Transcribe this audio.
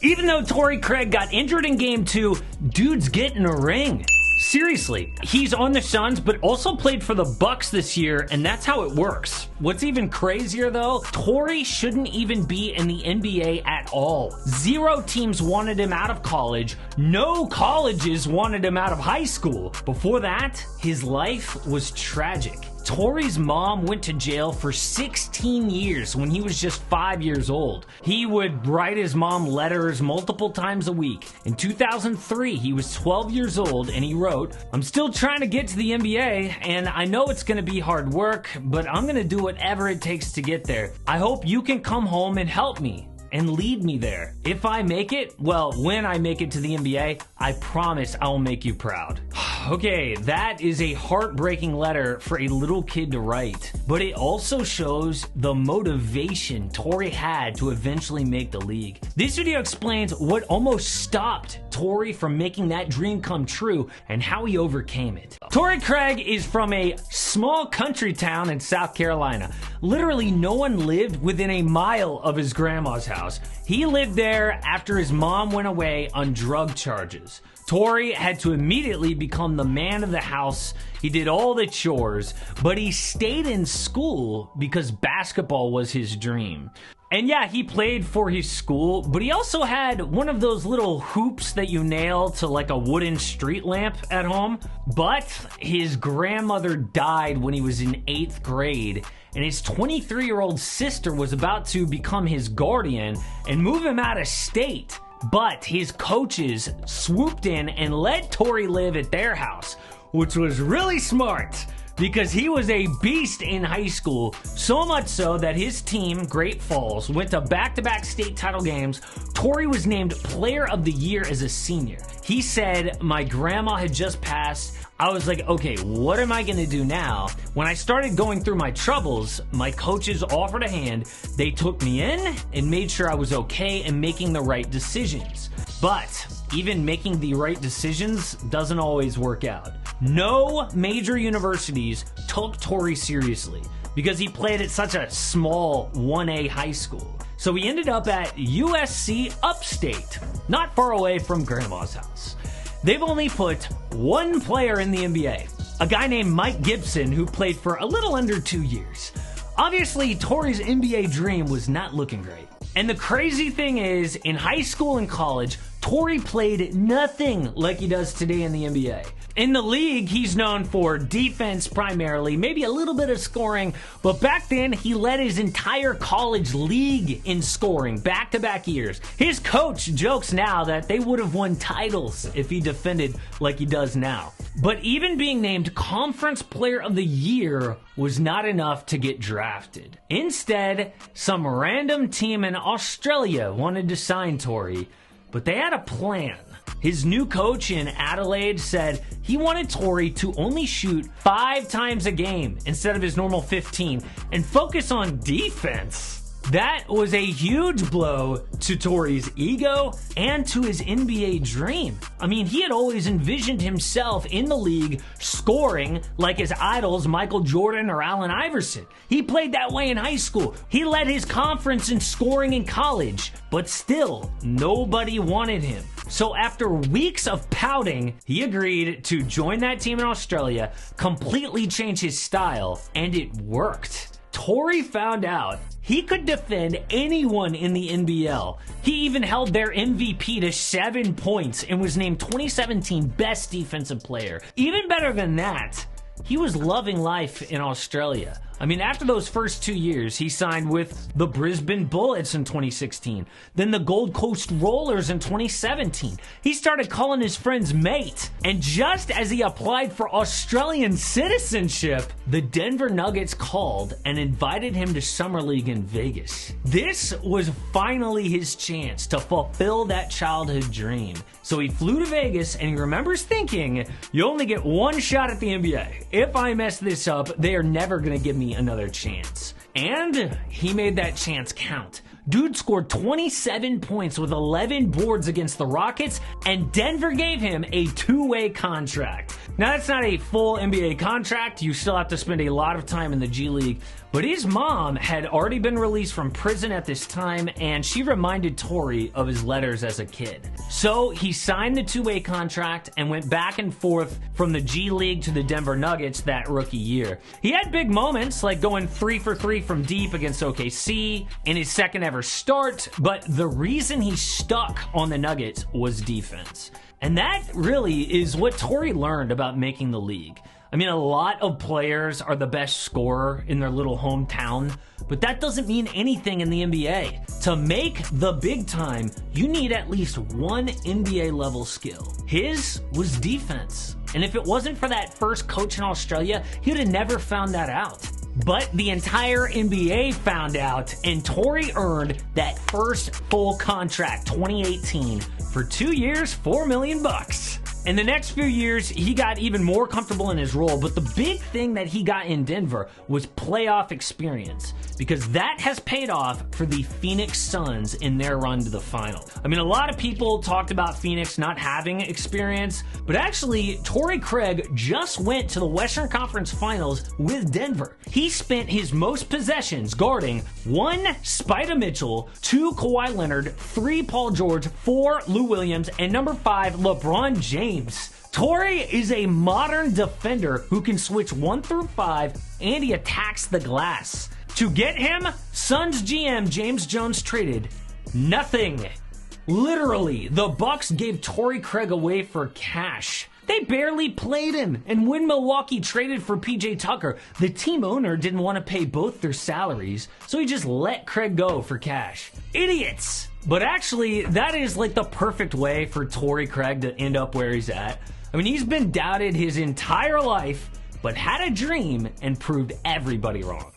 Even though Torrey Craig got injured in game 2, dude's getting a ring. Seriously, he's on the Suns, but also played for the Bucks this year, and that's how it works. What's even crazier though, Torrey shouldn't even be in the NBA at all. 0 teams wanted him out of college. No colleges wanted him out of high school. Before that, his life was tragic. Torrey's mom went to jail for 16 years when he was just 5 years old. He would write his mom letters multiple times a week. In 2003, he was 12 years old and he wrote, "I'm still trying to get to the NBA and I know it's going to be hard work, but I'm going to do whatever it takes to get there. I hope you can come home and help me and lead me there. If I make it, well, when I make it to the NBA, I promise I will make you proud." Okay, that is a heartbreaking letter for a little kid to write, but it also shows the motivation Torrey had to eventually make the league. This video explains what almost stopped Torrey from making that dream come true and how he overcame it. Torrey Craig is from a small country town in South Carolina. Literally no one lived within a mile of his grandma's house. He lived there after his mom went away on drug charges. Torrey had to immediately become the man of the house. He did all the chores, but he stayed in school because basketball was his dream. And yeah, he played for his school, but he also had one of those little hoops that you nail to like a wooden street lamp at home. But his grandmother died when he was in 8th grade, and his 23-year-old sister was about to become his guardian and move him out of state. But his coaches swooped in and let Torrey live at their house, which was really smart because he was a beast in high school, so much so that his team, Great Falls, went to back-to-back state title games. Torrey was named Player of the Year as a senior. He said, "My grandma had just passed. I was like, okay, what am I gonna do now?" When I started going through my troubles, my coaches offered a hand. They took me in and made sure I was okay and making the right decisions. But even making the right decisions doesn't always work out. No major universities took Torrey seriously because he played at such a small 1A high school. So he ended up at USC Upstate, not far away from grandma's house. They've only put one player in the NBA, a guy named Mike Gibson who played for a little under 2 years. Obviously, Torrey's NBA dream was not looking great. And the crazy thing is, in high school and college, Torrey played nothing like he does today in the NBA. In the league, he's known for defense primarily, maybe a little bit of scoring, but back then he led his entire college league in scoring back-to-back years. His coach jokes now that they would have won titles if he defended like he does now. But even being named Conference Player of the Year was not enough to get drafted. Instead, some random team in Australia wanted to sign Torrey, but they had a plan. His new coach in Adelaide said he wanted Torrey to only shoot 5 times a game instead of his normal 15 and focus on defense. That was a huge blow to Torrey's ego and to his NBA dream. I mean, he had always envisioned himself in the league scoring like his idols Michael Jordan or Allen Iverson. He played that way in high school. He led his conference in scoring in college, but still, nobody wanted him. So after weeks of pouting, he agreed to join that team in Australia, completely change his style, and it worked. Torrey found out he could defend anyone in the NBL. He even held their MVP to 7 points and was named 2017 Best Defensive Player. Even better than that, he was loving life in Australia. I mean, after those first 2 years, he signed with the Brisbane Bullets in 2016, then the Gold Coast Rollers in 2017. He started calling his friends mate, and just as he applied for Australian citizenship, the Denver Nuggets called and invited him to Summer League in Vegas. This was finally his chance to fulfill that childhood dream. So he flew to Vegas, and he remembers thinking, you only get one shot at the NBA. If I mess this up, they are never going to give me another chance. And he made that chance count. Dude scored 27 points with 11 boards against the Rockets, and Denver gave him a two-way contract. Now, that's not a full NBA contract. You still have to spend a lot of time in the G League, but his mom had already been released from prison at this time, and she reminded Torrey of his letters as a kid. So he signed the two-way contract and went back and forth from the G League to the Denver Nuggets that rookie year. He had big moments, like going 3 for 3 from deep against OKC in his second ever start, but the reason he stuck on the Nuggets was defense. And that really is what Torrey learned about making the league. I mean, a lot of players are the best scorer in their little hometown, but that doesn't mean anything in the NBA. To make the big time, you need at least one NBA level skill. His was defense. And if it wasn't for that first coach in Australia, he would have never found that out. But the entire NBA found out, and Torrey earned that first full contract, 2018, for 2 years, $4 million. In the next few years, he got even more comfortable in his role, but the big thing that he got in Denver was playoff experience, because that has paid off for the Phoenix Suns in their run to the final. I mean, a lot of people talked about Phoenix not having experience, but actually, Torrey Craig just went to the Western Conference Finals with Denver. He spent his most possessions guarding 1 Spider Mitchell, 2 Kawhi Leonard, 3 Paul George, 4 Lou Williams, and number 5 LeBron James. Torrey is a modern defender who can switch 1 through 5, and he attacks the glass. To get him, Suns GM James Jones traded nothing. Literally, the Bucks gave Torrey Craig away for cash. They barely played him, and when Milwaukee traded for PJ Tucker, the team owner didn't want to pay both their salaries, so he just let Craig go for cash. Idiots! But actually, that is like the perfect way for Torrey Craig to end up where he's at. I mean, he's been doubted his entire life, but had a dream and proved everybody wrong.